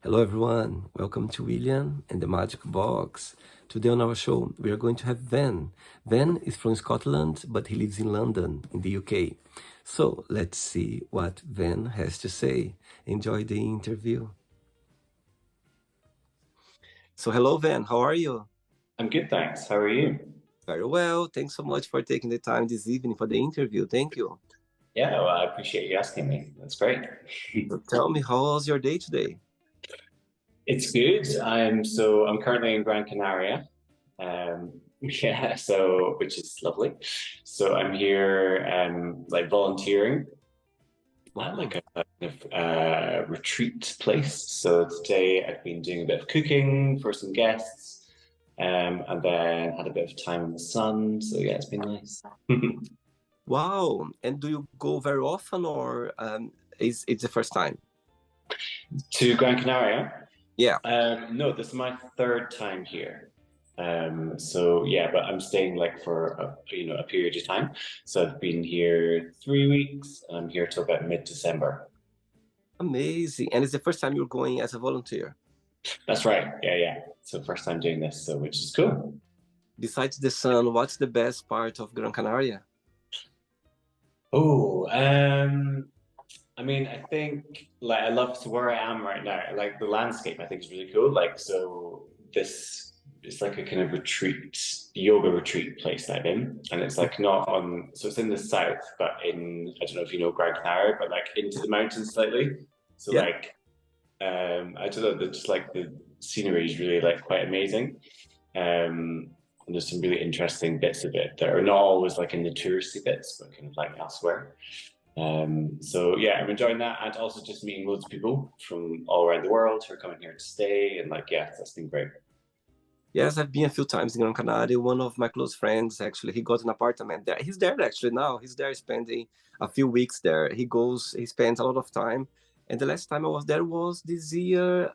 Hello, everyone. Welcome to William and the Magic Box. Today on our show, we are going to have Venn. Venn is from Scotland, but he lives in London, in the UK. So let's see what Venn has to say. Enjoy the interview. So, hello, Venn. How are you? I'm good, thanks. How are you? Very well. Thanks so much for taking the time this evening for the interview. Thank you. Yeah, well, I appreciate you asking me. That's great. So tell me, how was your day today? It's good. I'm currently in Gran Canaria. Yeah, so which is lovely. So I'm here like volunteering at Wow. like a retreat place. So today I've been doing a bit of cooking for some guests, and then had a bit of time in the sun. So yeah, it's been nice. Wow. And do you go very often or is it the first time? To Gran Canaria. Yeah. No, this is my third time here. So yeah, but I'm staying like for a period of time. So I've been here 3 weeks. And I'm here till about mid-December. Amazing. And it's the first time you're going as a volunteer. That's right. Yeah, yeah. So first time doing this, so which is cool. Besides the sun, what's the best part of Gran Canaria? Oh, I mean, I think like I love so where I am right now. Like the landscape, I think is really cool. Like so, this it's like a kind of retreat, yoga retreat place that I'm in, and it's like not on. So it's in the south, but in I don't know if you know Gran Canaria, but like into the mountains slightly. So Yeah. like I don't know, just like the scenery is really like quite amazing. And there's some really interesting bits of it that are not always like in the touristy bits, but kind of like elsewhere. So yeah, I'm enjoying that, and also just meeting loads of people from all around the world who are coming here to stay, and like yeah, that's been great. Yes, I've been a few times in Gran Canaria. One of my close friends, actually, he got an apartment there. He's there actually now. He's there spending a few weeks there. He spends a lot of time. And the last time I was there was this year.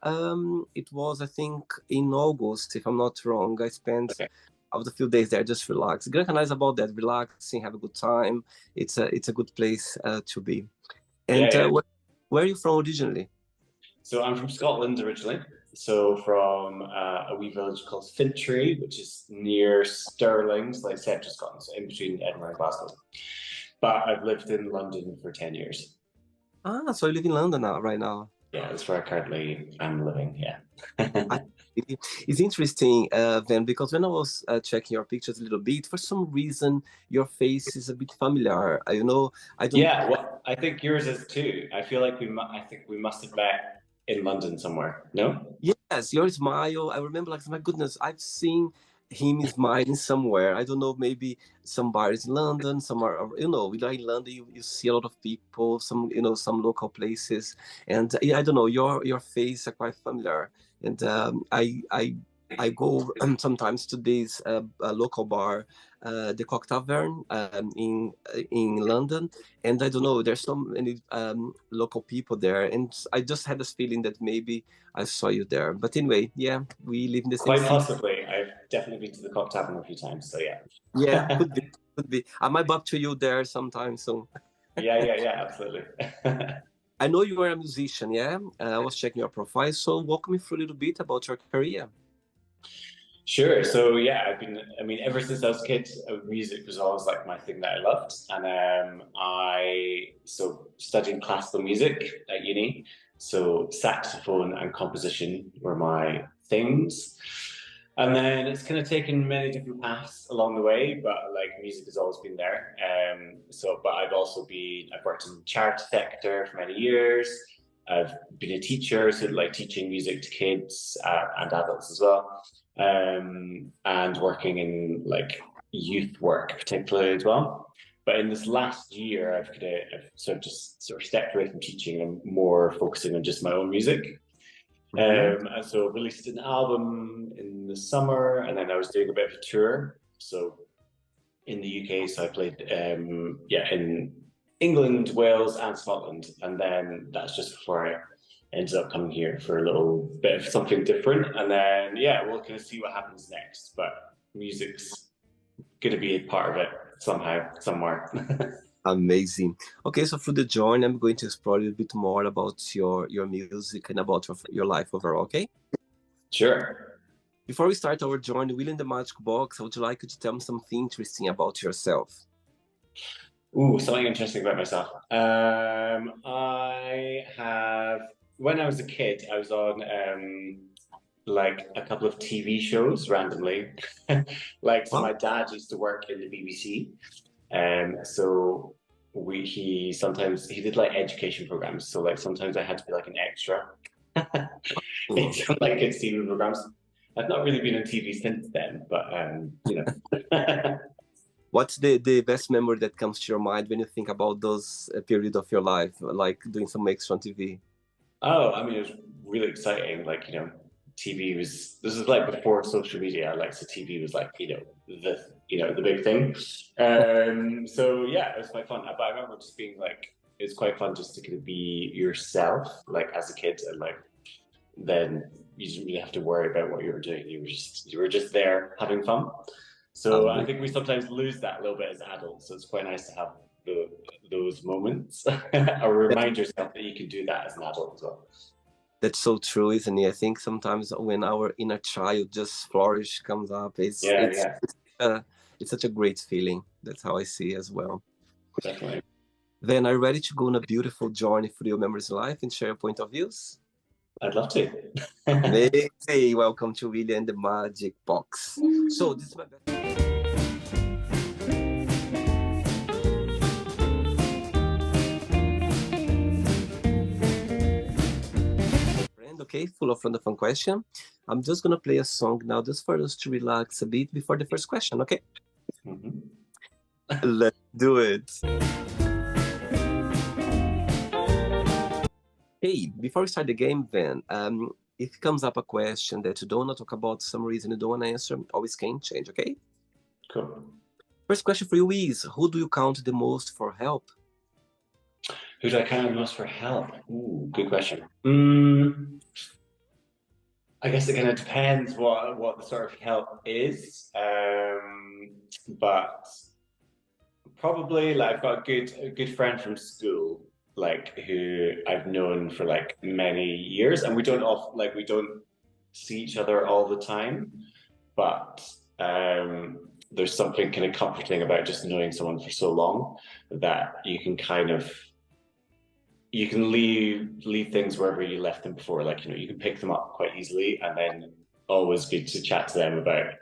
It was, I think, in August, if I'm not wrong. I spent Okay, a few days there, just relax. Gran Canaria is about that, relaxing, have a good time. It's a good place to be. yeah, And yeah. where are you from originally? So I'm from Scotland originally. So from a wee village called Fintry, which is near Stirling, like central Scotland, so in between Edinburgh and Glasgow. But I've lived in London for 10 years. Ah, so you live in London now, right now. Yeah, that's where I currently am living. Yeah. I, it's interesting, then, because when I was checking your pictures a little bit, for some reason, your face is a bit familiar. I don't. Yeah, well, I think yours is too. I feel like I think we must have met in London somewhere. No? Yes, your smile. I remember, like, my goodness, I've seen him smiling somewhere. I don't know, maybe some bars in London, we are in London, you see a lot of people, some local places, and yeah, I don't know, your face are quite familiar, and I go sometimes to this local bar, the Cock Tavern, in London, and I don't know, there's so many local people there, and I just had this feeling that maybe I saw you there. But anyway, yeah, we live in the same Quite city. possibly. I've definitely been to the Cock Tavern a few times, so yeah. Yeah, could be, could be. I might bump to you there sometime soon. Yeah, yeah, yeah, absolutely. I know you are a musician, yeah? I was checking your profile, so walk me through a little bit about your career. Sure. So yeah, I mean, ever since I was a kid, music was always like my thing that I loved. And so studying classical music at uni. So saxophone and composition were my things. And then it's kind of taken many different paths along the way, but like music has always been there. But I've worked in the charity sector for many years. I've been a teacher, so like teaching music to kids and adults as well, and working in like youth work particularly as well. But in this last year, I've sort of stepped away from teaching and more focusing on just my own music. Hmm. And so I released an album in the summer, and then I was doing a bit of a tour. So in the UK, so I played in England, Wales, and Scotland, and then that's just before I ended up coming here for a little bit of something different, and then yeah, we'll kind of see what happens next. But music's going to be a part of it somehow, somewhere. Amazing. Okay, so through the journey, I'm going to explore a little bit more about your music and about your life overall, okay? Sure. Before we start our journey, William the Magic Box, I would like you to tell me something interesting about yourself. Ooh, something interesting about myself. I have, when I was a kid, I was on like a couple of TV shows randomly. Like, so my Wow. dad used to work in the BBC. So he sometimes he did like education programs. So like sometimes I had to be like an extra in Mm. some like kids TV programs. I've not really been on TV since then, but you know. What's the best memory that comes to your mind when you think about those period of your life, like doing some extra on TV? Oh, I mean, it was really exciting. Like, you know, TV was, this is like before social media. Like, so TV was like, the big thing. So yeah, it was quite fun. But I remember just being like, it was quite fun just to kind of be yourself, like as a kid, and like then you didn't really have to worry about what you were doing. You were just there having fun. So I think we sometimes lose that a little bit as adults. So it's quite nice to have the, those moments or remind yourself that you can do that as an adult as well. That's so true, isn't it? I think sometimes when our inner child just flourish comes up, Yeah, yeah, uh, it's such a great feeling. That's how I see as well. definitely. Then are you ready to go on a beautiful journey through your memories life and share your point of views? I'd love to. Hey, welcome to William and the Magic Box. So this is my best friend, okay, full of fun question. I'm just gonna play a song now just for us to relax a bit before the first question, okay? Mhm. Let's do it. Hey, before we start the game, Van, if it comes up a question that you don't want to talk about some reason you don't want to answer, always can change, okay? Cool. First question for you is, who do you count the most for help? Who do I count on most for help? Ooh, good question. I guess it kind of depends what the sort of help is. But probably like I've got a good friend from school, like who I've known for like many years, and we don't see each other all the time, but there's something kind of comforting about just knowing someone for so long that you can leave things wherever you left them before. Like, you know, you can pick them up quite easily, and then always good to chat to them about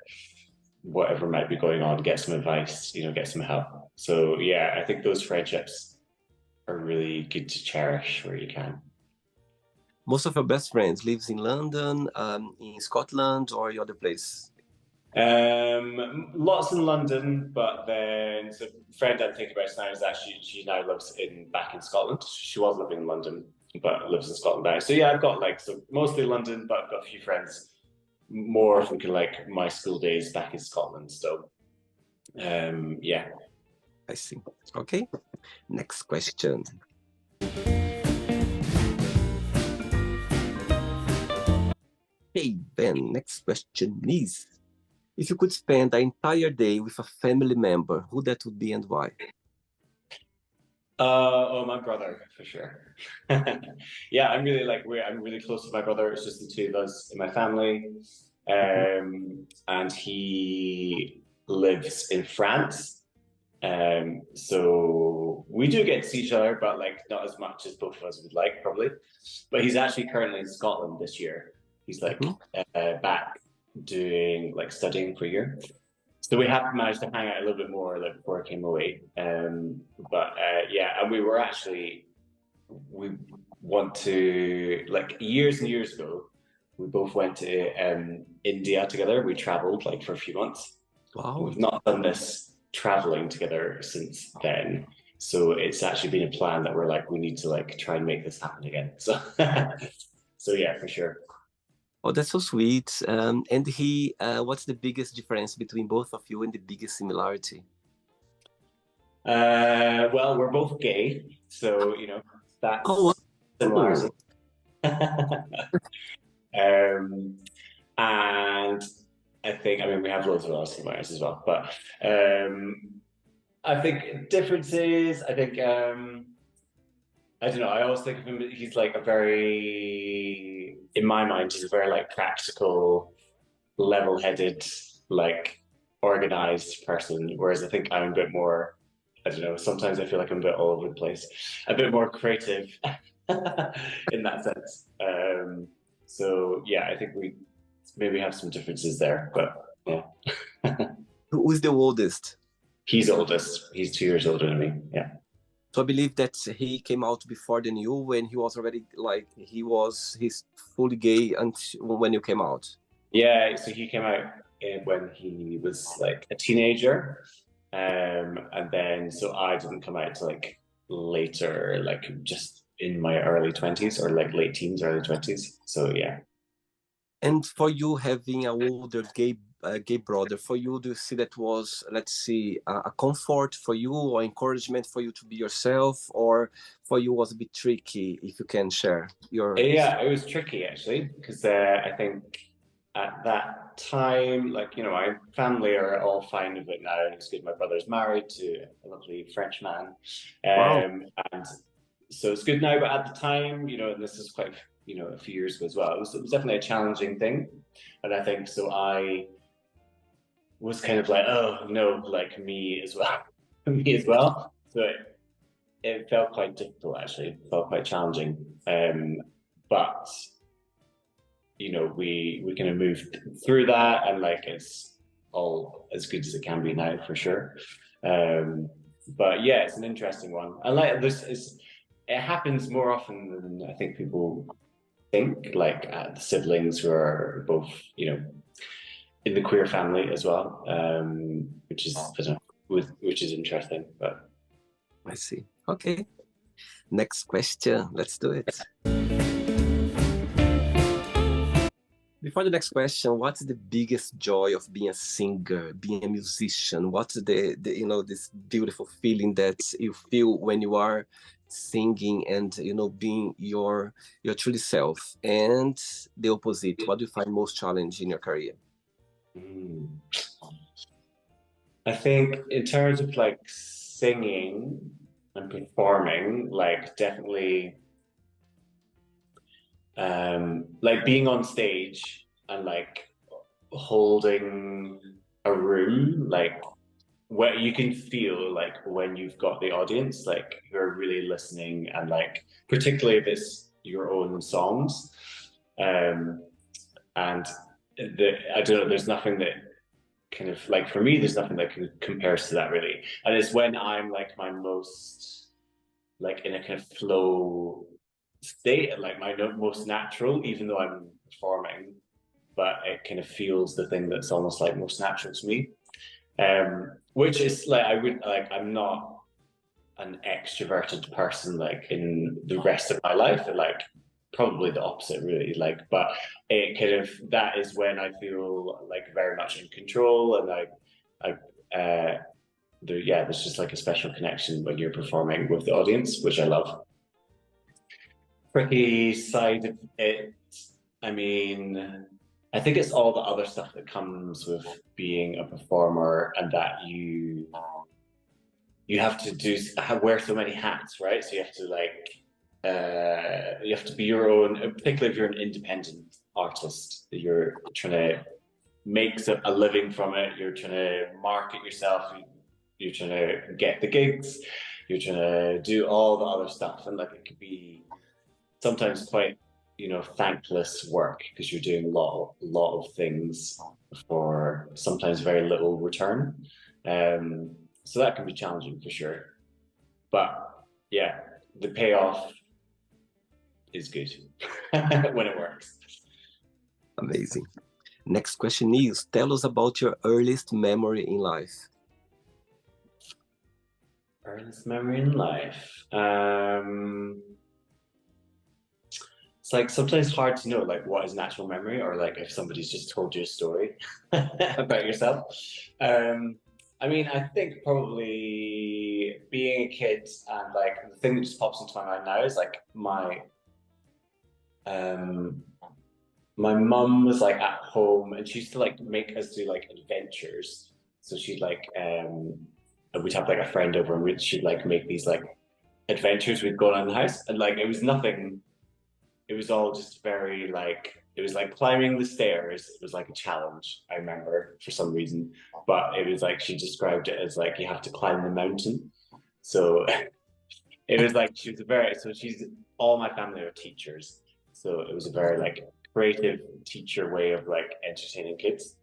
whatever might be going on, get some advice, get some help. So yeah, I think those friendships are really good to cherish where you can. Most of your best friends lives in London, in Scotland, or your other place? Lots in London, but then so a friend I'm thinking about now is actually she now lives back in Scotland. She was living in London, but lives in Scotland now. So yeah, I've got like so mostly London, but I've got a few friends more from like my school days back in Scotland. So yeah. I see. Okay. Next question. Hey, Ben, next question is, if you could spend the entire day with a family member, who that would be and why? Oh, my brother for sure. Yeah, I'm really close to my brother. It's just the two of us in my family, Mhm. and he lives in France. So we do get to see each other, but like not as much as both of us would like, probably. But he's actually currently in Scotland this year. He's like Mhm. back doing like studying for a year. So we have managed to hang out a little bit more like before I came away. But yeah, and we want to like years and years ago. We both went to India together. We traveled like for a few months. Wow. We've not done this traveling together since then. So it's actually been a plan that we're like, we need to like try and make this happen again. So, so yeah, for sure. Oh, that's so sweet. And what's the biggest difference between both of you and the biggest similarity? Well, we're both gay, so Oh, that's similarity. wow. um, and I think, I mean, we have loads of other similarities as well, but um, I think differences. I think I don't know. I always think of him. He's like a very, in my mind, he's a very like practical, level-headed, like organized person. Whereas I think I'm a bit more. I don't know. Sometimes I feel like I'm a bit all over the place, a bit more creative in that sense. So yeah, I think we maybe have some differences there, but yeah. Who is the oldest? He's oldest. He's 2 years older than me. Yeah. So I believe that he came out before than you, when he was already like he's fully gay until when you came out. Yeah, so he came out when he was like a teenager, and then so I didn't come out to like later, like just in my early 20s or like late teens, early 20s. So yeah. And for you having a older gay brother, for you, do you see that was, let's see, a comfort for you or encouragement for you to be yourself, or for you was a bit tricky? If you can share your. Yeah, it was tricky actually because I think at that time, like you know, my family are all fine with it now, and it's good. My brother's married to a lovely French man, Wow. and so it's good now. But at the time, you know, and this is quite a few years ago as well. It was definitely a challenging thing, and I think so. I was kind of like, oh no, like me as well, me as well. So it felt quite difficult actually. It felt quite challenging, but you know, we kind of moved through that, and like it's all as good as it can be now for sure. Um, but yeah, it's an interesting one, and like this is it happens more often than I think people think. Like the siblings who are both, you know, in the queer family as well, which is I don't know, which is interesting. But I see. Okay. Next question. Let's do it. Before the next question, what's the biggest joy of being a singer, being a musician? What's this beautiful feeling that you feel when you are singing and being your truly self? And the opposite, what do you find most challenging in your career? I think in terms of like singing and performing, like definitely like being on stage and like holding a room, like where you can feel like when you've got the audience, like who are really listening, and like particularly if it's your own songs. Um, and I don't know, there's nothing that kind of like for me, there's nothing that compares to that really. And it's when I'm like my most like in a kind of flow state, like my most natural, even though I'm performing, but it kind of feels the thing that's almost like most natural to me. Which is like I would like I'm not an extroverted person like in the rest of my life. Like probably the opposite really. Like, but it kind of that is when I feel like very much in control, and there's just like a special connection when you're performing with the audience, which I love. Tricky side of it, I mean, I think it's all the other stuff that comes with being a performer, and that you have to wear so many hats, right? So you have to like you have to be your own, particularly if you're an independent artist. You're trying to make a living from it. You're trying to market yourself. You're trying to get the gigs. You're trying to do all the other stuff, and like it could be sometimes quite thankless work because you're doing a lot of things for sometimes very little return. So that can be challenging for sure. But yeah, the payoff is good when it works. Amazing. Next question is, tell us about your earliest memory in life. Earliest memory in life. It's like sometimes hard to know like what is natural memory, or like if somebody's just told you a story about yourself. I mean, I think probably being a kid, and like the thing that just pops into my mind now is like um my mum was like at home, and she used to like make us do like adventures. So she'd like and we'd have like a friend over, and she'd like make these like adventures we'd go on in the house, and like it was nothing. It was all just very like it was like climbing the stairs. It was like a challenge. I remember for some reason, but it was like she described it as like you have to climb the mountain. So it was like she was a very so she's all my family are teachers, so it was a very like creative teacher way of like entertaining kids.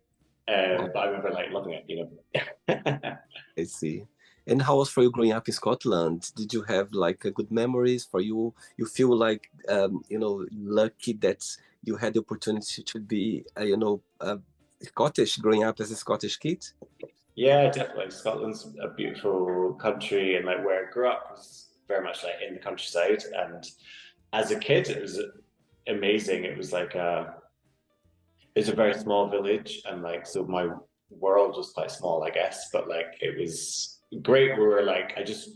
Wow, But I remember like loving it, you know. I see. And how was for you growing up in Scotland? Did you have like good memories for you? You feel like lucky that you had the opportunity to be Scottish growing up as a Scottish kid? Yeah, definitely. Scotland's a beautiful country, and like where I grew up was very much like in the countryside. And as a kid, it was amazing. It was like it's a very small village, and like so my world was quite small, I guess. But like it was great. We were like I just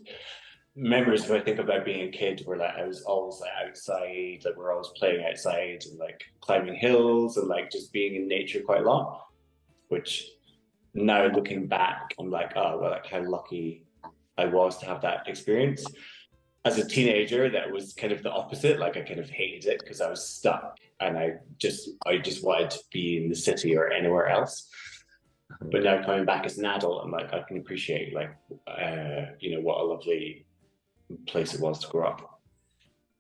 memories when I think about being a kid were like I was always like outside, like we're always playing outside and like climbing hills and like just being in nature quite a lot, which now looking back, I'm like, oh, well, like how lucky I was to have that experience. As a teenager, that was kind of the opposite. Like I kind of hated it because I was stuck and I just wanted to be in the city or anywhere else. But now coming back as an adult, I'm like, I can appreciate like, what a lovely place it was to grow up.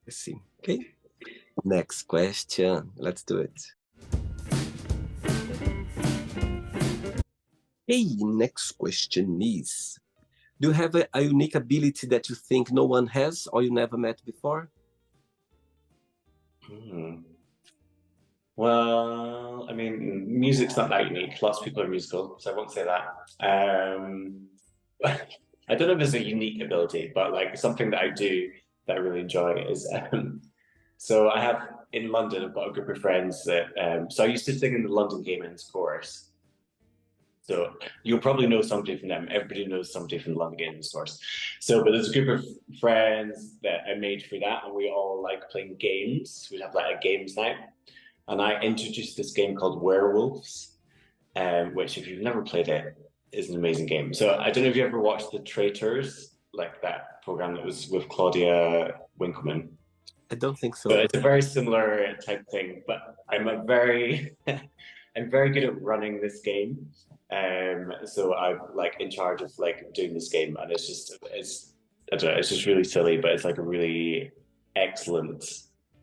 I see. Okay. Next question. Let's do it. Hey, next question is, do you have a unique ability that you think no one has or you never met before? Hmm. Well, I mean, music's not that unique. Lots of people are musical, so I won't say that. I don't know if it's a unique ability, but like something that I do that I really enjoy is so I have in London, I've got a group of friends that so I used to sing in the London Gay Men's Chorus. So you'll probably know somebody from them. Everybody knows somebody from the London Gay Men's Chorus. So, but there's a group of friends that I made for that, and we all like playing games. We'd have like a games night, and I introduced this game called Werewolves, which if you've never played it, is an amazing game. So I don't know if you ever watched The Traitors, like that program that was with Claudia Winkleman. I don't think So so. it's a very similar type thing, but I'm very good at running this game. So I'm like in charge of like doing this game, and I don't know, it's just really silly, but it's like a really excellent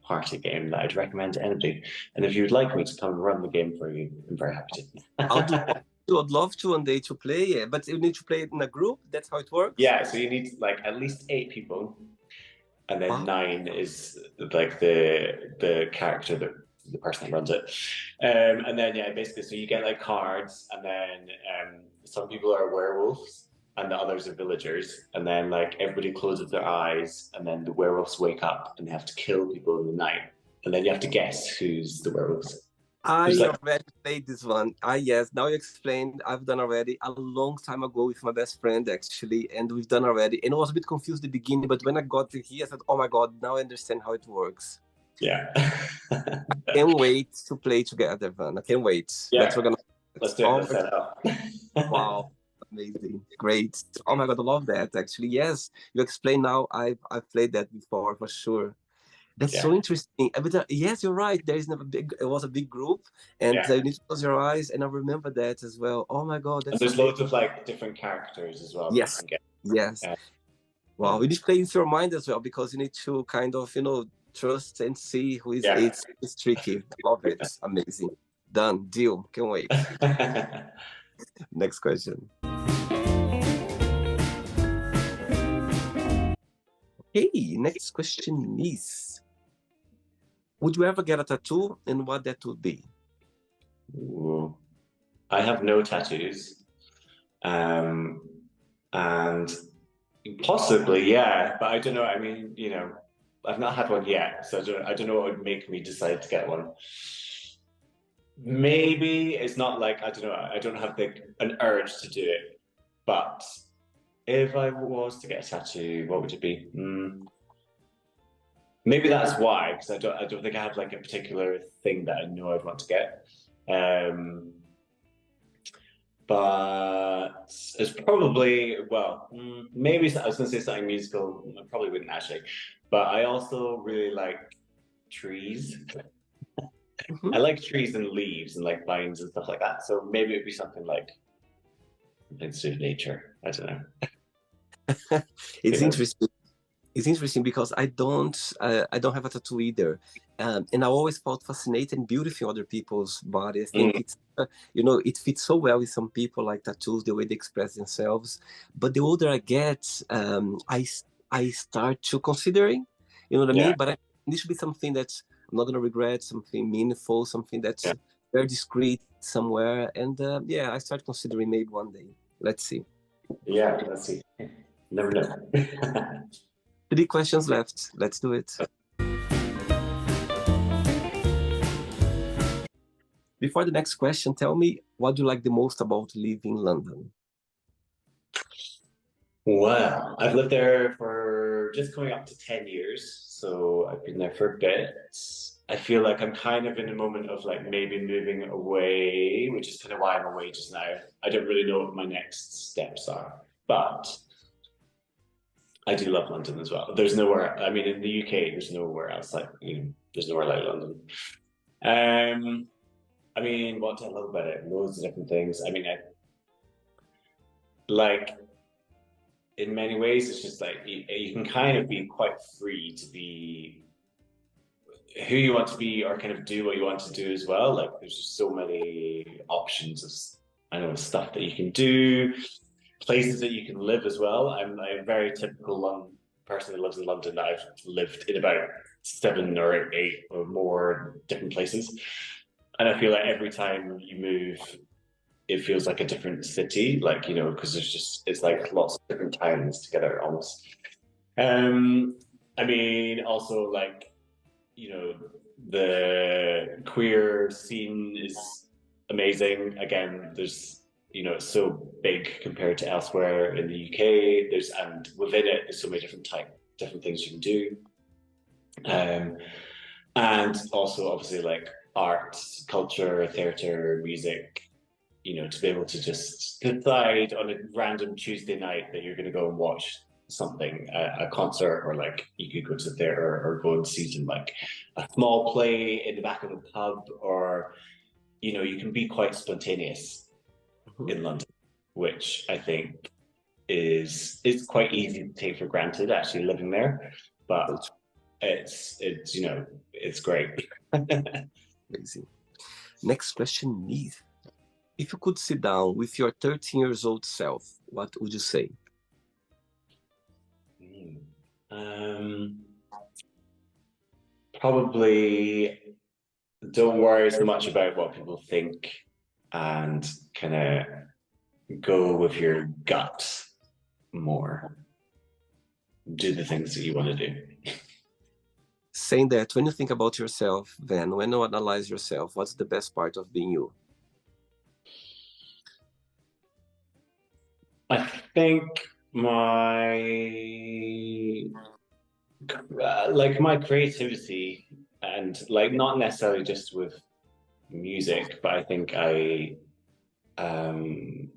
party game that I'd recommend to anybody. And if you would like me to come and run the game for you, I'm very happy I'll do. to. I'd love to one day to play it, but you need to play it in a group. That's how it works. Yeah, so you need like at least 8 people, and then Wow. 9 is like the character that the person that runs it. And then yeah, basically, so you get like cards, and then some people are werewolves, and the others are villagers, and then like everybody closes their eyes, and then the werewolves wake up, and they have to kill people in the night, and then you have to guess who's the werewolves. It's I like already played this one. Yes, now you explained. I've done already a long time ago with my best friend actually, and we've done already. And I was a bit confused at the beginning, but when I got to here, I said, "Oh my god, now I understand how it works." yeah, Can't wait to play together, Van. I can't wait. That's yeah. what we're gonna. Let's do it. Oh Let's my set it up. wow, amazing, great. Oh my god, I love that. Actually, yes, you explain now. I've played that before for sure. That's so Yeah, interesting. But yes, you're right. There is never big. It was a big group, and yeah. you need to close your eyes. And I remember that as well. Oh my god, And that's there's amazing. loads of like different characters as well that you Yes, can get. yes. Yeah, Wow, you need to play with your mind as well because you need to kind of trust and see who is. yeah. It's tricky. Love it. Amazing. Done. Deal. Can't wait. Next question. Hey, next question is: would you ever get a tattoo, and what that would be? Ooh. I have no tattoos, um, and possibly, yeah, but I don't know. I mean, I've not had one yet, so I don't know what would make me decide to get one. Maybe it's not like I don't know. I don't have an urge to do it, but if I was to get a tattoo, what would it be? Maybe that's why, because I don't think I have like a particular thing that I know I'd want to get. Um, but it's probably, well, maybe I was going to say something musical. I probably wouldn't actually, but I also really like trees. I Mhm. like trees and leaves and like vines and stuff like that. So maybe it'd be something like something to do with nature. I don't know. Who It's knows? interesting. It's interesting because I don't have a tattoo either, and I always felt fascinated and beautiful in other people's body. I think Mm, it's you know, it fits so well with some people like tattoos, the way they express themselves. But the older I get, I start to considering, you know what I yeah, mean. But it should be something that I'm not gonna regret, something meaningful, something yeah, that's very discreet somewhere. And yeah, I start considering maybe one day. Let's see. yeah. Let's see. Never know. 3 questions left. Let's do it. Before the next question, tell me what do you like the most about living in London? Well, I've lived there for just coming up to 10 years, so I've been there for a bit. I feel like I'm kind of in a moment of like maybe moving away, which is kind of why I'm away just now. I don't really know what my next steps are, but I do love London as well. There's nowhere, I mean, in the UK, there's nowhere else like, there's nowhere like London. Um, I mean, what do I love about it? Loads of different things. I mean, I like in many ways, it's just like you can kind of be quite free to be who you want to be or kind of do what you want to do as well. Like there's just so many options of I know stuff that you can do, places that you can live as well. I'm a very typical London person who lives in London. I've lived in about 7 or 8 or more different places. And I feel like every time you move, it feels like a different city, like, because there's just, it's like lots of different towns together almost. Um, I mean, also like, you know, the queer scene is amazing. Again, it's so big compared to elsewhere in the UK. And within it, there's so many different things you can do. Um, and also obviously like art, culture, theatre, music, to be able to just decide on a random Tuesday night that you're going to go and watch something, a concert, or like you could go to the theater or go and see some like a small play in the back of a pub, or you can be quite spontaneous Mhm. in London, which I think is quite easy to take for granted actually living there, but So it's great. crazy. Next question, Neith. If you could sit down with your 13 years old self, what would you say? um, Probably don't worry so much about what people think and kind of go with your gut more. Do the things that you want to do. Saying that when you think about yourself, then when you analyze yourself, what's the best part of being you? I think my like my creativity and like not necessarily just with music, but I think um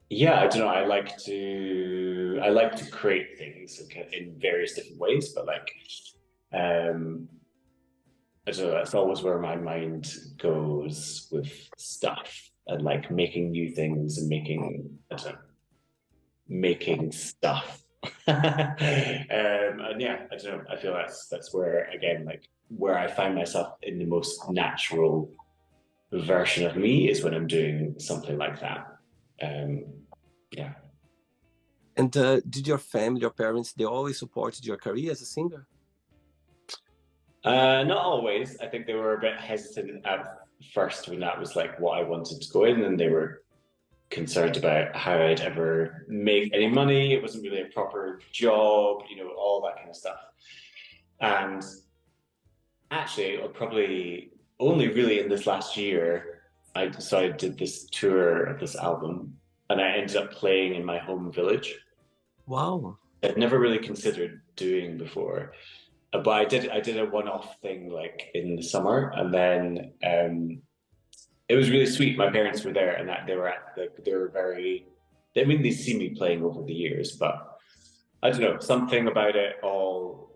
yeah, I don't know. I like to create things in various different ways, but like um I don't know, that's always where my mind goes with stuff and like making new things and I don't know, making stuff. And yeah, I don't know. I feel that's where again, like where I find myself in the most natural version of me is when I'm doing something like that. Um, yeah. And did your family, your parents, they always supported your career as a singer? Not always. I think they were a bit hesitant at first when that was like what I wanted to go in, and they were concerned about how I'd ever make any money. It wasn't really a proper job, all that kind of stuff. And actually, probably only really in this last year, I decided did this tour of this album, and I ended up playing in my home village. Wow. I'd never really considered doing before. But I did a one-off thing like in the summer, and then it was really sweet. My parents were there, and that they were very. I mean, they see me playing over the years, but I don't know, something about it all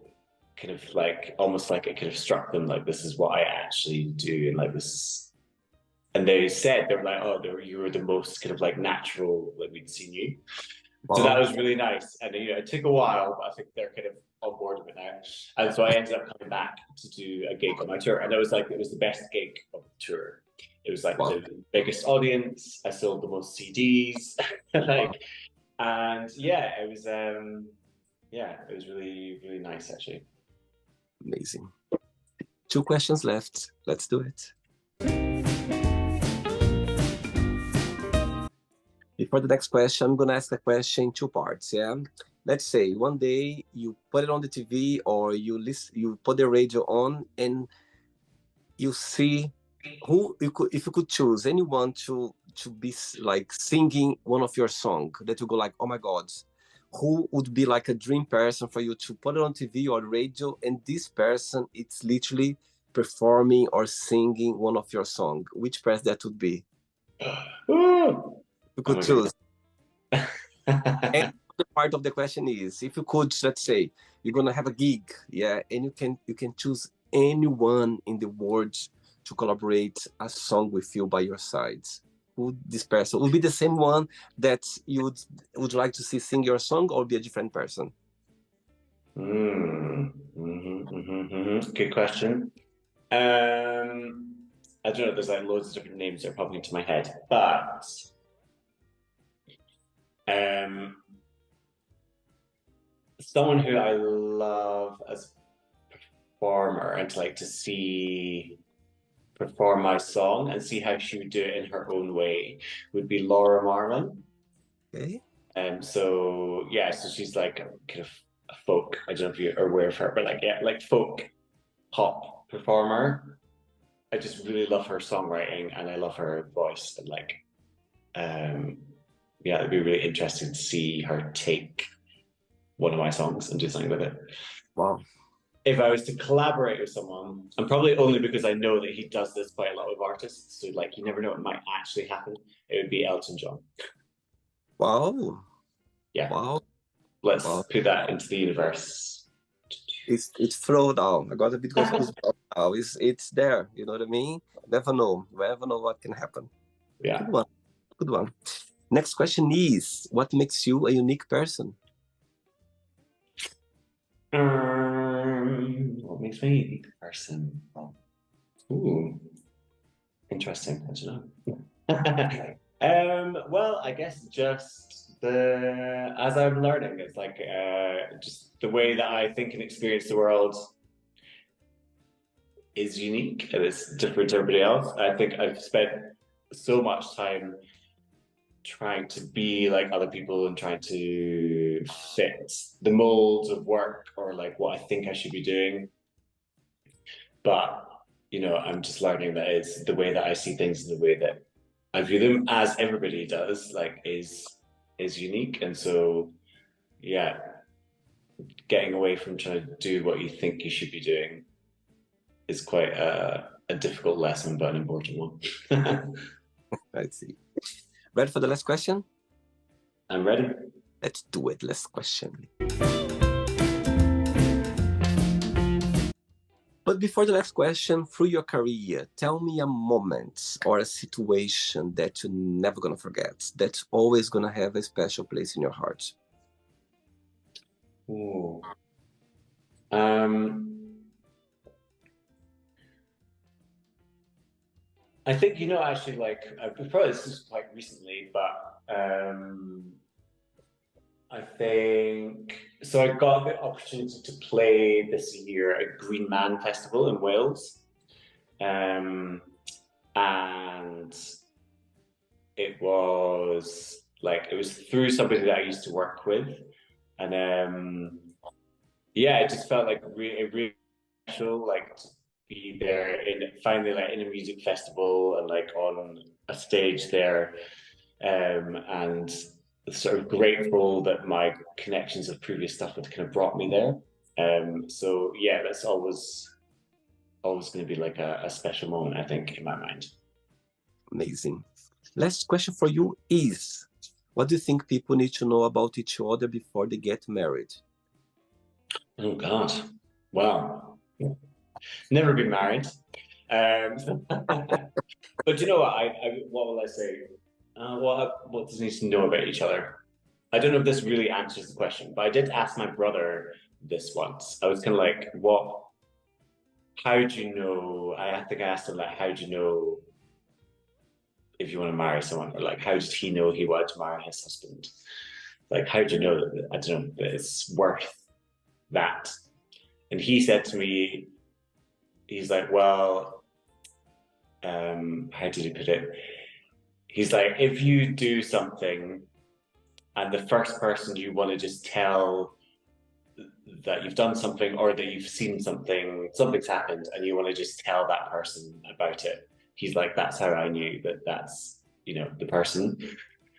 kind of like almost like it kind of struck them like this is what I actually do, and like this is. And they said they were like, "Oh, you were the most kind of like natural that we'd seen you." So that Wow. was really nice. And it took a while, but I think they're kind of on board with it now. And so I ended up coming back to do a gig on my tour. And it was the best gig of the tour. It was like Wow. the biggest audience. I sold the most CDs. Wow. like, and yeah, it was really, really nice actually. Amazing. 2 questions left. Let's do it. Before the next question, I'm going to ask a question in 2 parts, yeah? Let's say one day you put it on the TV or you put the radio on and you see if you could choose anyone to be like singing one of your song that you go like, oh my God, who would be like a dream person for you to put it on TV or radio, and this person, it's literally performing or singing one of your song, which person that would be? Ooh. You could choose. And the part of the question is, if you could, let's say you're gonna have a gig, yeah, and you can choose anyone in the world to collaborate a song with you by your side. Who this person would be the same one that you would like to see sing your song, or be a different person? Good question. I don't know. There's like loads of different names that are popping into my head, but someone who I love as a performer and to like to see perform my song and see how she would do it in her own way would be Laura Marlin. Okay. So yeah, so she's like kind of a folk. I don't know if you are aware of her, but like yeah, like folk pop performer. I just really love her songwriting and I love her voice and like yeah, it'd be really interesting to see her take one of my songs and do something with it. Wow. If I was to collaborate with someone, and probably only because I know that he does this quite a lot with artists, so like you never know what might actually happen, it would be Elton John. Wow. Yeah. Wow. Let's Wow. put that into the universe. It's flow down. I got a bit goosebumps now. It's there. You know what I mean? Never know. Never know what can happen. Yeah. Good one. Good one. Next question is, what makes you a unique person? What makes me a unique person? Ooh, interesting. I don't know. Well, I guess just as I'm learning, it's like just the way that I think and experience the world is unique and it's different to everybody else. I think I've spent so much time trying to be like other people and trying to fit the molds of work or like what I think I should be doing. But I'm just learning that it's the way that I see things and the way that I view them, as everybody does, like is unique. And so yeah, getting away from trying to do what you think you should be doing is quite a difficult lesson, but an important one. I see. Ready for the last question? I'm ready. Let's do it. Last question. But before the last question, through your career, tell me a moment or a situation that you're never gonna forget, that's always gonna have a special place in your heart. Ooh. I think actually, like probably this is quite recently, but I think so. I got the opportunity to play this year at Green Man Festival in Wales, and it was through somebody that I used to work with, and yeah, it just felt like really special, like to be there finally like in a music festival and like on a stage there, and sort of grateful that my connections of previous stuff had kind of brought me there. So yeah, that's always going to be like a special moment, I think, in my mind. Amazing. Last question for you is, what do you think people need to know about each other before they get married? Oh God. Wow. Never been married. But you know what? What will I say? What does he need to know about each other? I don't know if this really answers the question, but I did ask my brother this once. I was kind of like, what? How do you know? I think I asked him like, how do you know if you want to marry someone, or like, how did he know he wanted to marry his husband? Like, how do you know that? I don't know that it's worth that. And he said to me, he's like, well, how did he put it? He's like, if you do something and the first person you want to just tell that you've done something or that you've seen something, something's happened, and you want to just tell that person about it. He's like, that's how I knew that that's, the person.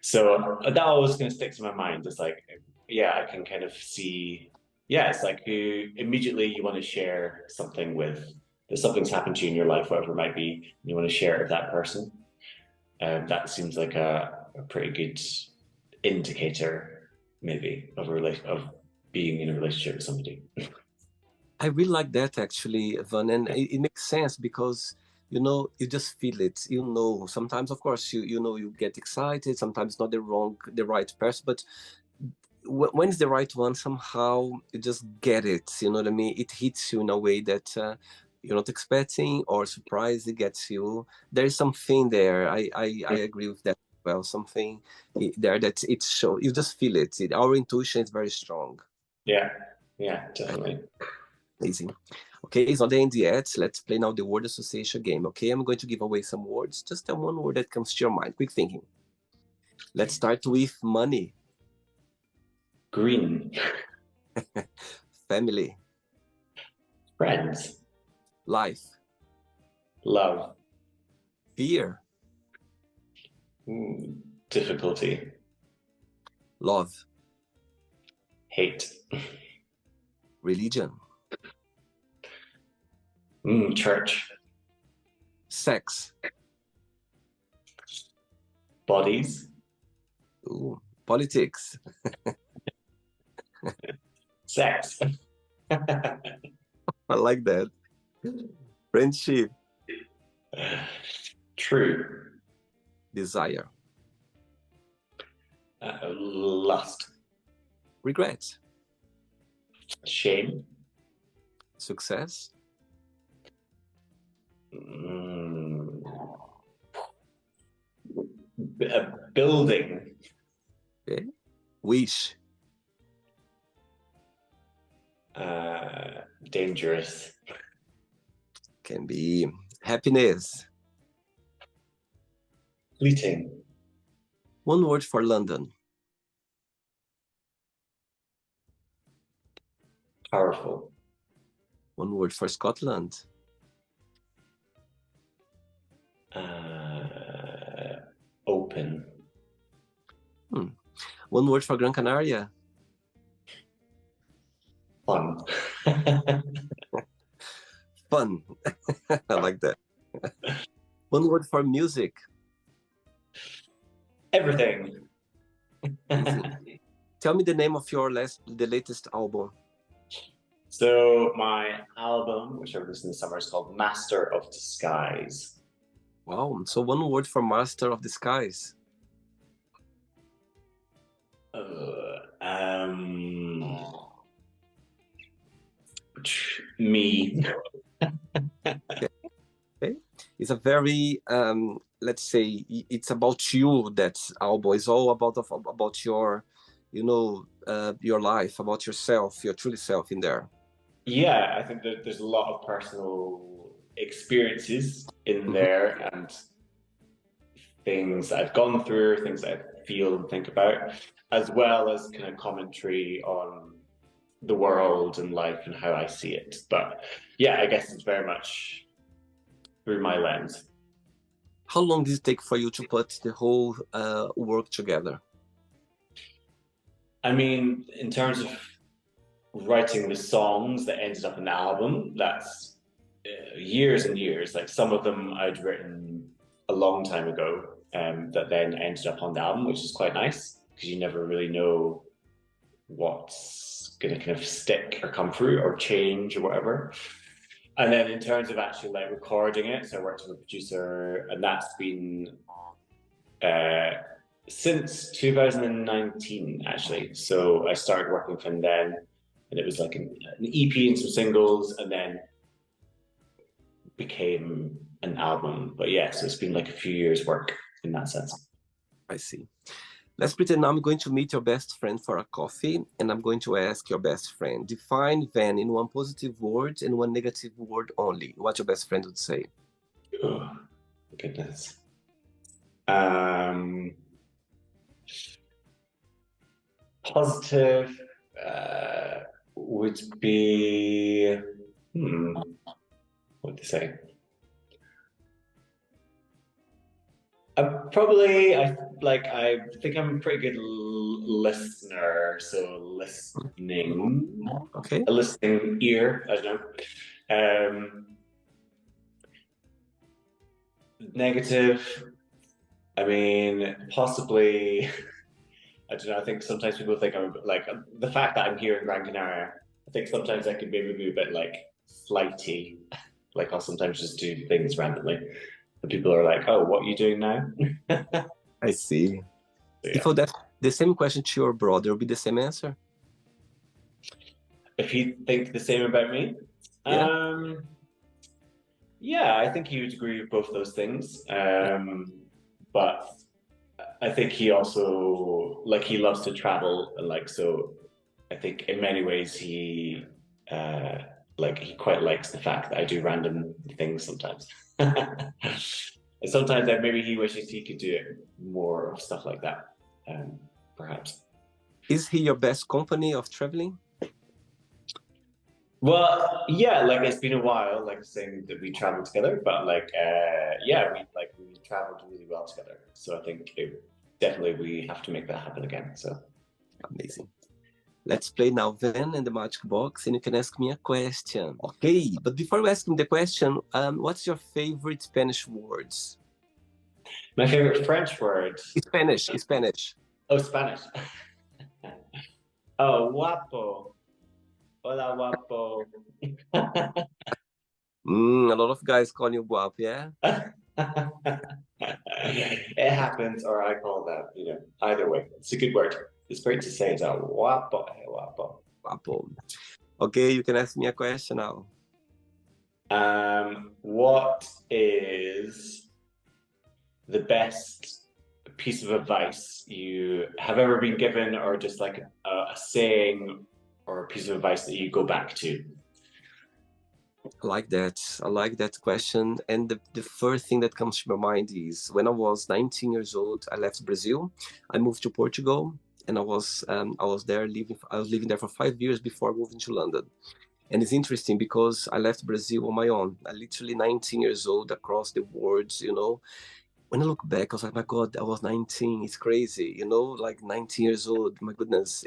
So that always kind of sticks in my mind. It's like, yeah, I can kind of see, yeah, it's like who immediately you want to share something with, that something's happened to you in your life, whatever it might be, and you want to share it with that person. That seems like a pretty good indicator, maybe, of being in a relationship with somebody. I really like that actually, Van, and it makes sense because you just feel it. Sometimes, of course, you get excited. Sometimes not the right person, but when it's the right one, somehow you just get it. You know what I mean? It hits you in a way that you're not expecting, or surprise it gets you. There is something there. I agree with that. Well, something there that it show. You just feel it. Our intuition is very strong. Yeah, yeah, definitely. Amazing. Okay, it's not the end yet. Let's play now the word association game. Okay, I'm going to give away some words. Just tell one word that comes to your mind. Quick thinking. Let's start with money. Green. Family. Friends. Life. Love. Fear. Difficulty. Love. Hate. Religion. Church. Sex. Bodies. Ooh, politics. Sex. I like that. Friendship. True. Desire. Lust. Regret. Shame. Success. Building. Okay. Wish. Dangerous. Can be happiness. Fleeting. One word for London. Powerful. One word for Scotland. Open. One word for Gran Canaria. Fun. Fun. I like that. One word for music. Everything. Tell me the name of the latest album. So my album, which I released in the summer, is called Master of Disguise. Wow. So one word for Master of Disguise. Me. Okay. It's a very let's say it's about you. That album is all about your your life, about yourself, your truly self in there. Yeah, I think that there's a lot of personal experiences in there and things I've gone through, things I feel and think about, as well as kind of commentary on the world and life and how I see it. But yeah, I guess it's very much through my lens. How long did it take for you to put the whole work together? I mean, in terms of writing the songs that ended up in the album, that's years and years. Like some of them I'd written a long time ago that then ended up on the album, which is quite nice because you never really know what's going to kind of stick or come through or change or whatever. And then in terms of actually like recording it, so I worked with a producer, and that's been uh, since 2019 actually. So I started working with him then, and it was like an EP and some singles, and then became an album. But yeah, so it's been like a few years' work in that sense. I see. Let's pretend now I'm going to meet your best friend for a coffee, and I'm going to ask your best friend, define Venn in one positive word and one negative word only. What your best friend would say? Oh, goodness. Positive would be, what to say? I think I'm a pretty good listener, so listening, Okay. a listening ear. I don't know. Negative. I mean, possibly. I don't know. I think sometimes people think I'm like the fact that I'm here in Gran Canaria. I think sometimes I can maybe be a bit like flighty. Like I'll sometimes just do things randomly, and people are like, "Oh, what are you doing now?" I see. So, If yeah. that the same question to your brother, would be the same answer? If he think the same about me, Yeah. yeah, I think he would agree with both those things. But I think he also like he loves to travel and like so. I think in many ways uh, he quite likes the fact that I do random things sometimes. And sometimes maybe he wishes he could do it more of stuff like that, perhaps. Is he your best company of traveling? Well, yeah, like it's been a while, like saying that we traveled together, but yeah, we traveled really well together. So I think definitely we have to make that happen again. So Amazing. Let's play now Venn and the magic box, and you can ask me a question. Okay, but before you ask me the question, what's your favorite Spanish words? my favorite French word. Spanish. Oh, Spanish. Oh, guapo. Hola, guapo. A lot of guys call you guapo, yeah? It happens, or I call that, either way. It's a good word. It's great to say. It's a guapo, guapo. Guapo. Okay, you can ask me a question now. What is the best piece of advice you have ever been given, or just like a saying or a piece of advice that you go back to? I like that. I like that question. And the first thing that comes to my mind is when I was 19 years old, I left Brazil. I moved to Portugal, and I was living there for 5 years before moving to London. And it's interesting because I left Brazil on my own. I literally 19 years old across the world. When I look back, I was like, my God, I was 19. It's crazy, like 19 years old. My goodness,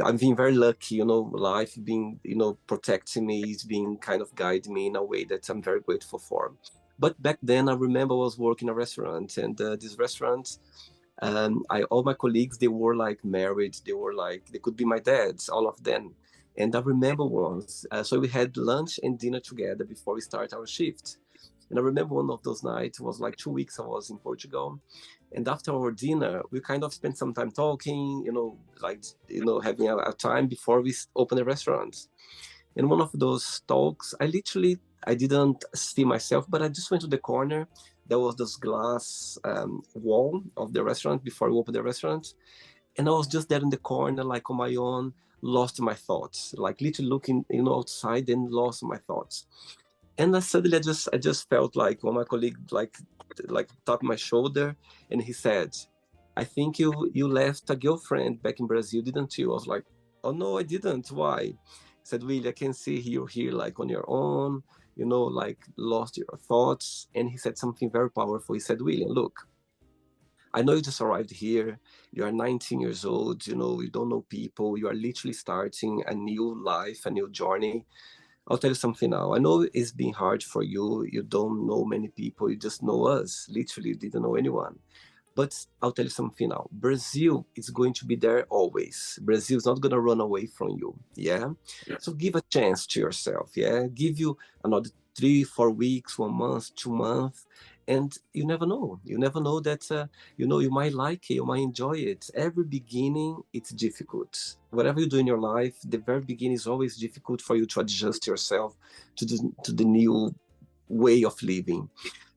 I'm being very lucky, life being, protecting me, is being kind of guiding me in a way that I'm very grateful for. But back then, I remember I was working in a restaurant, and this restaurant, all my colleagues, they were like married. They could be my dads, all of them. And I remember once, so we had lunch and dinner together before we start our shift. And I remember one of those nights, it was like 2 weeks I was in Portugal. And after our dinner, we kind of spent some time talking, having a time before we open the restaurant. And one of those talks, I didn't see myself, but I just went to the corner. There was this glass wall of the restaurant before we opened the restaurant. And I was just there in the corner, like on my own, lost my thoughts, like literally looking, outside and lost my thoughts. And suddenly I just felt like one of my colleague like tapped my shoulder, and he said, "I think you left a girlfriend back in Brazil, didn't you?" I was like, "Oh no, I didn't. Why?" He said, "Willie, I can see you here like on your own, like lost your thoughts." And he said something very powerful. He said, "William, look, I know you just arrived here. You are 19 years old. You don't know people. You are literally starting a new life, a new journey. I'll tell you something now. I know it's been hard for you. You don't know many people. You just know us. Literally, you didn't know anyone. But I'll tell you something now. Brazil is going to be there always. Brazil is not going to run away from you. Yeah. So give a chance to yourself. Yeah. Give you another 3, 4 weeks, 1 month, 2 months. And you never know. You never know that, you might like it, you might enjoy it. Every beginning, it's difficult. Whatever you do in your life, the very beginning is always difficult for you to adjust yourself to the new way of living.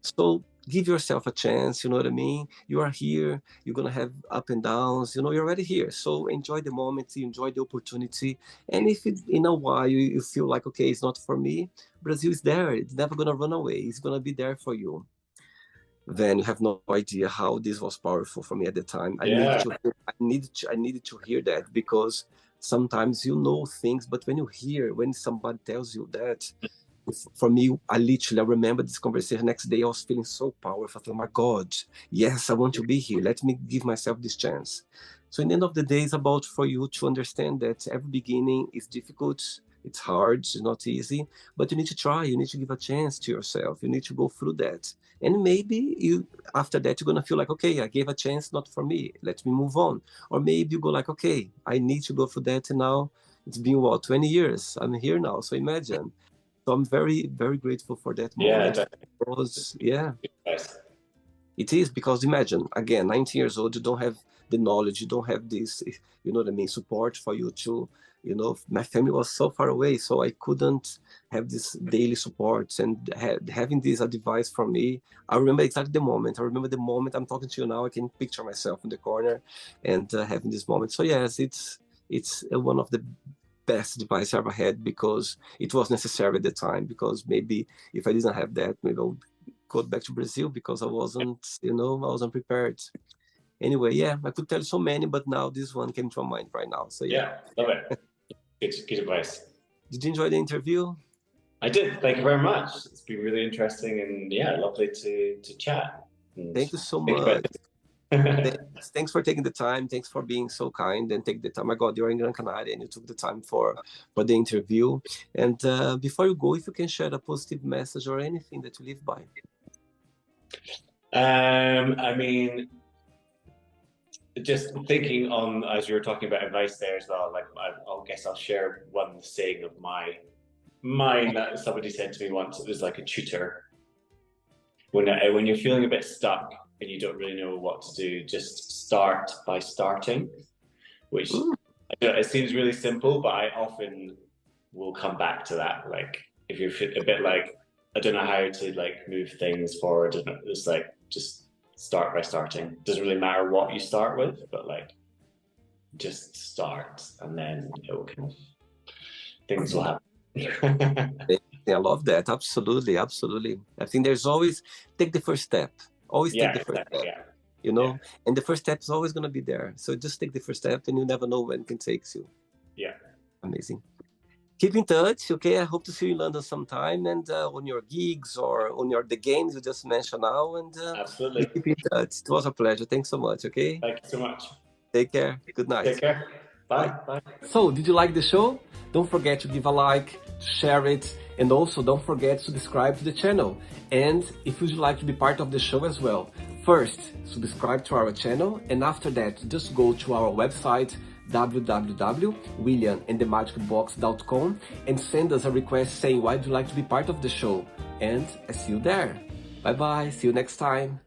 So give yourself a chance, you know what I mean? You are here, you're gonna have up and downs, you're already here. So enjoy the moment, enjoy the opportunity. And if in a while you feel like, okay, it's not for me, Brazil is there. It's never gonna run away. It's gonna be there for you. Then you have no idea how this was powerful for me at the time. Yeah. I needed to hear that, because sometimes you know things, but when somebody tells you that, for me, I remember this conversation next day. I was feeling so powerful. I thought, my God, yes, I want to be here. Let me give myself this chance. So in the end of the day, it's about for you to understand that every beginning is difficult. It's hard, it's not easy, but you need to try. You need to give a chance to yourself. You need to go through that. And maybe after that, you're going to feel like, okay, I gave a chance, not for me. Let me move on. Or maybe you go like, okay, I need to go through that. And now it's been, 20 years. I'm here now. So imagine. So I'm very, very grateful for that moment. Yeah. Because, yeah, Nice. it is. Because imagine, again, 19 years old, you don't have the knowledge, you don't have this, you know what I mean, support for you to, my family was so far away, so I couldn't have this daily support. And having this advice from me, I remember exactly the moment. I remember the moment I'm talking to you now. I can picture myself in the corner and having this moment. So yes, it's one of the best advice I ever had, because it was necessary at the time. Because maybe if I didn't have that, maybe I would go back to Brazil, because I wasn't prepared. Anyway, yeah, I could tell you so many, but now this one came to my mind right now. So yeah. Love it. Good advice. Did you enjoy the interview? I did. Thank you very much. It's been really interesting, and yeah, lovely to chat. Thank you so much. Thanks for taking the time. Thanks for being so kind and take the time. My God, you're in Gran Canaria and you took the time for the interview. And before you go, if you can share a positive message or anything that you live by. I mean, just thinking on, as you were talking about advice there as well, like I guess I'll share one saying of mine that somebody said to me once. It was like a tutor. When you're feeling a bit stuck and you don't really know what to do, just start by starting, which it seems really simple, but I often will come back to that. Like if you're a bit like, I don't know how to like move things forward, it's like, just start by starting. Doesn't really matter what you start with, but like just start, and then it will kind of, things will happen. I love that. Absolutely. I think there's always take the first step. Always take the first step. Yeah. And the first step is always going to be there. So just take the first step, and you never know when it can take you. Yeah. Amazing. Keep in touch, okay? I hope to see you in London sometime, and on your gigs or on the games you just mentioned now. And absolutely. Keep in touch. It was a pleasure. Thanks so much, okay? Thank you so much. Take care. Good night. Take care. Bye. Bye. So, did you like the show? Don't forget to give a like, share it, and also don't forget to subscribe to the channel. And if you'd like to be part of the show as well, first, subscribe to our channel, and after that, just go to our website, www.williamandthemagicbox.com, and send us a request saying why would you like to be part of the show. And I see you there. Bye bye. See you next time.